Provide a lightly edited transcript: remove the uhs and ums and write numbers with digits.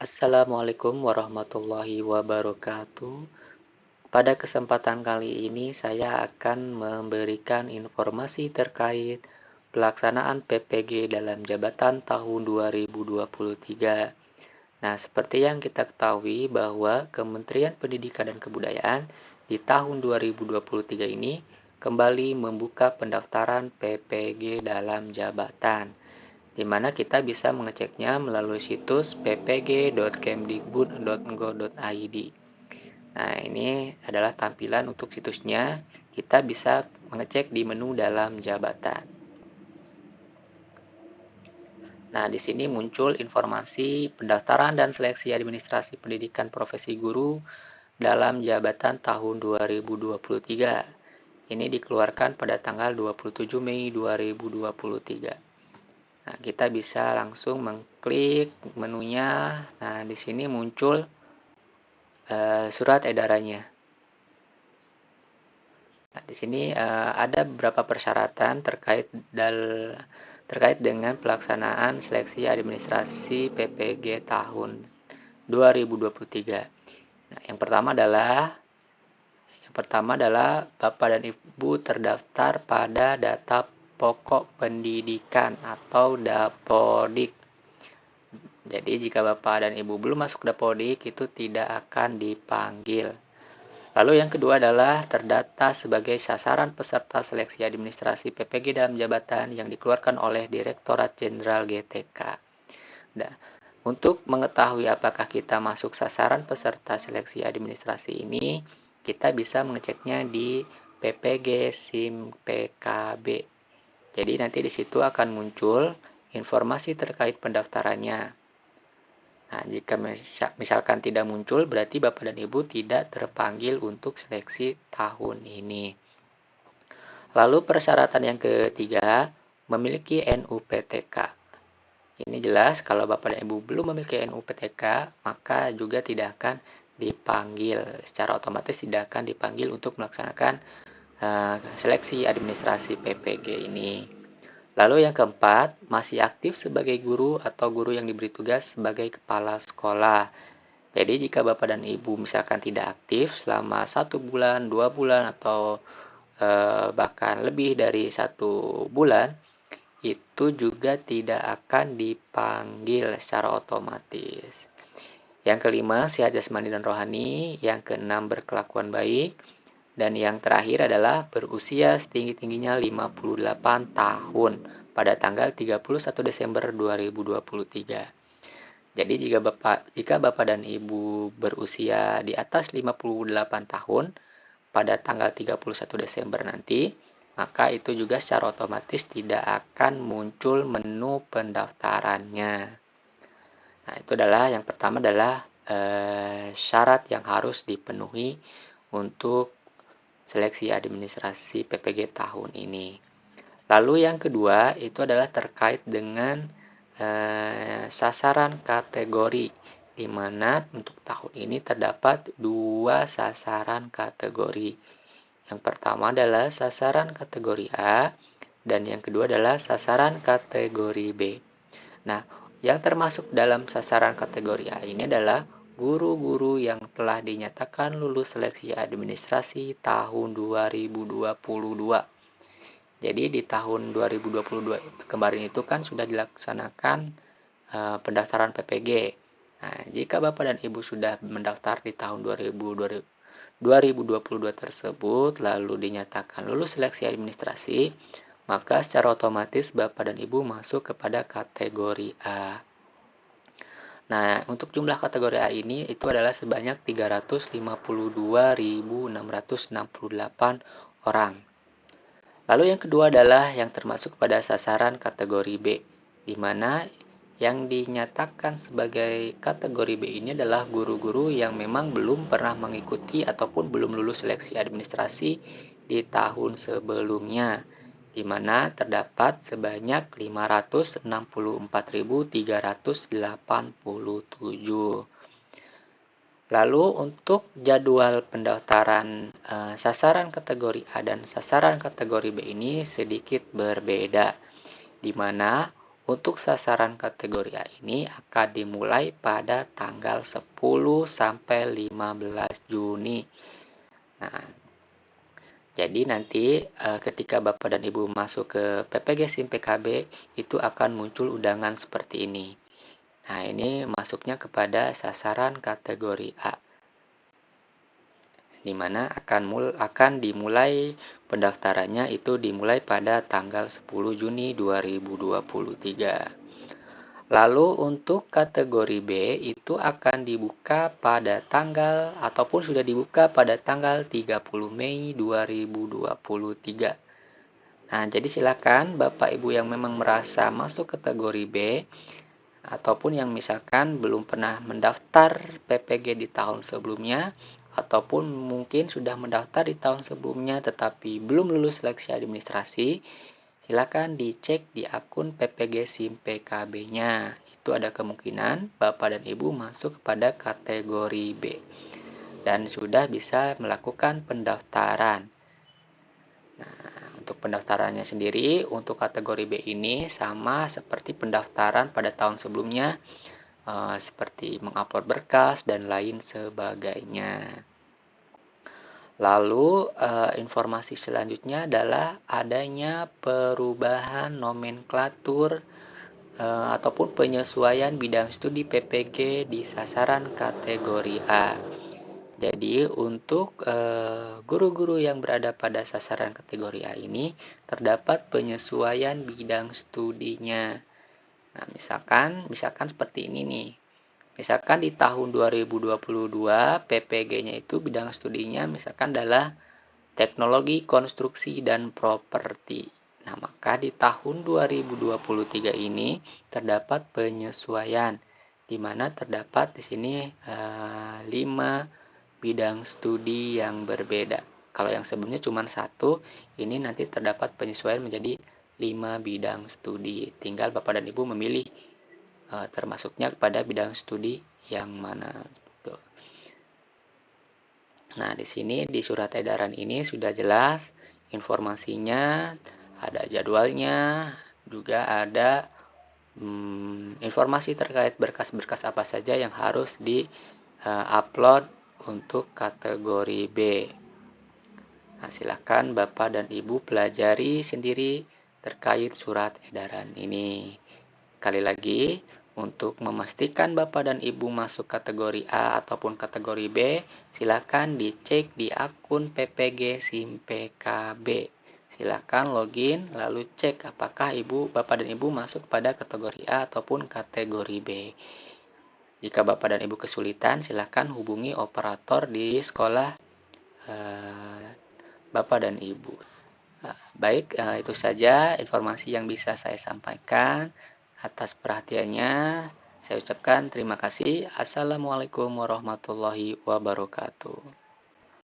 Assalamualaikum warahmatullahi wabarakatuh. Pada kesempatan kali ini saya akan memberikan informasi terkait pelaksanaan PPG dalam jabatan tahun 2023. Nah, seperti yang kita ketahui bahwa Kementerian Pendidikan dan Kebudayaan di tahun 2023 ini kembali membuka pendaftaran PPG dalam jabatan, di mana kita bisa mengeceknya melalui situs ppg.kemdikbud.go.id. Nah, ini adalah tampilan untuk situsnya. Kita bisa mengecek di menu dalam jabatan. Nah, di sini muncul informasi pendaftaran dan seleksi administrasi pendidikan profesi guru dalam jabatan tahun 2023. Ini dikeluarkan pada tanggal 27 Mei 2023. Nah, kita bisa langsung mengklik menunya. Nah, di sini muncul surat edarannya. Nah, di sini ada beberapa persyaratan terkait dengan pelaksanaan seleksi administrasi PPG tahun 2023. Nah, yang pertama adalah Bapak dan Ibu terdaftar pada data pokok pendidikan atau Dapodik. Jadi jika Bapak dan Ibu belum masuk Dapodik, itu tidak akan dipanggil. Lalu yang kedua adalah terdata sebagai sasaran peserta seleksi administrasi PPG dalam jabatan yang dikeluarkan oleh Direktorat Jenderal GTK. Nah, untuk mengetahui apakah kita masuk sasaran peserta seleksi administrasi ini, kita bisa mengeceknya di PPG SIM PKB. Jadi nanti di situ akan muncul informasi terkait pendaftarannya. Nah, jika misalkan tidak muncul, berarti Bapak dan Ibu tidak terpanggil untuk seleksi tahun ini. Lalu persyaratan yang ketiga, memiliki NUPTK. Ini jelas kalau Bapak dan Ibu belum memiliki NUPTK, maka juga tidak akan dipanggil. Secara otomatis tidak akan dipanggil untuk melaksanakan seleksi administrasi PPG ini. Lalu yang keempat, masih aktif sebagai guru atau guru yang diberi tugas sebagai kepala sekolah. Jadi jika Bapak dan Ibu misalkan tidak aktif selama 1 bulan, 2 bulan, atau bahkan lebih dari 1 bulan, itu juga tidak akan dipanggil secara otomatis. Yang kelima, sehat jasmani dan rohani. Yang keenam, berkelakuan baik. Dan yang terakhir adalah berusia setinggi-tingginya 58 tahun pada tanggal 31 Desember 2023. Jadi jika Bapak dan Ibu berusia di atas 58 tahun pada tanggal 31 Desember nanti, maka itu juga secara otomatis tidak akan muncul menu pendaftarannya. Nah, itu adalah yang pertama adalah syarat yang harus dipenuhi untuk seleksi administrasi PPG tahun ini. Lalu yang kedua itu adalah terkait dengan sasaran kategori, di mana untuk tahun ini terdapat 2 sasaran kategori. Yang pertama adalah sasaran kategori A dan yang kedua adalah sasaran kategori B. Nah, yang termasuk dalam sasaran kategori A ini adalah guru-guru yang telah dinyatakan lulus seleksi administrasi tahun 2022. Jadi di tahun 2022 kemarin itu kan sudah dilaksanakan pendaftaran PPG. Nah, jika Bapak dan Ibu sudah mendaftar di tahun 2022 tersebut lalu dinyatakan lulus seleksi administrasi, maka secara otomatis Bapak dan Ibu masuk kepada kategori A. Nah, untuk jumlah kategori A ini itu adalah sebanyak 352.668 orang. Lalu yang kedua adalah yang termasuk pada sasaran kategori B, di mana yang dinyatakan sebagai kategori B ini adalah guru-guru yang memang belum pernah mengikuti ataupun belum lulus seleksi administrasi di tahun sebelumnya, di mana terdapat sebanyak 564.387. Lalu untuk jadwal pendaftaran sasaran kategori A dan sasaran kategori B ini sedikit berbeda, di mana Untuk sasaran kategori A ini akan dimulai pada tanggal 10 sampai 15 Juni. Nah, jadi nanti ketika Bapak dan Ibu masuk ke PPG SIM PKB itu akan muncul undangan seperti ini. Nah, ini masuknya kepada sasaran kategori A, di mana akan dimulai pendaftarannya itu dimulai pada tanggal 10 Juni 2023. Lalu untuk kategori B itu akan dibuka pada tanggal ataupun sudah dibuka pada tanggal 30 Mei 2023. Nah, jadi silakan Bapak Ibu yang memang merasa masuk kategori B ataupun yang misalkan belum pernah mendaftar PPG di tahun sebelumnya ataupun mungkin sudah mendaftar di tahun sebelumnya tetapi belum lulus seleksi administrasi, silakan dicek di akun PPG SIM PKB-nya. Itu ada kemungkinan Bapak dan Ibu masuk kepada kategori B dan sudah bisa melakukan pendaftaran. Nah, untuk pendaftarannya sendiri untuk kategori B ini sama seperti pendaftaran pada tahun sebelumnya, seperti mengupload berkas dan lain sebagainya. Lalu informasi selanjutnya adalah adanya perubahan nomenklatur ataupun penyesuaian bidang studi PPG di sasaran kategori A. Jadi untuk guru-guru yang berada pada sasaran kategori A ini terdapat penyesuaian bidang studinya. Nah, misalkan seperti ini nih. Misalkan di tahun 2022 PPG-nya itu bidang studinya misalkan adalah teknologi konstruksi dan properti. Nah, maka di tahun 2023 ini terdapat penyesuaian di mana terdapat di sini 5 bidang studi yang berbeda. Kalau yang sebelumnya cuma 1, ini nanti terdapat penyesuaian menjadi 5 bidang studi. Tinggal Bapak dan Ibu memilih termasuknya kepada bidang studi yang mana. Nah, di sini di surat edaran ini sudah jelas informasinya, ada jadwalnya, juga ada informasi terkait berkas-berkas apa saja yang harus di-upload untuk kategori B. Nah, silakan Bapak dan Ibu pelajari sendiri terkait surat edaran ini. Sekali lagi, untuk memastikan Bapak dan Ibu masuk kategori A ataupun kategori B, silakan dicek di akun PPG SIM PKB. Silakan login lalu cek apakah Bapak dan Ibu masuk pada kategori A ataupun kategori B. Jika Bapak dan Ibu kesulitan, silakan hubungi operator di sekolah Bapak dan Ibu. Baik, itu saja informasi yang bisa saya sampaikan. Atas perhatiannya, saya ucapkan terima kasih. Assalamualaikum warahmatullahi wabarakatuh.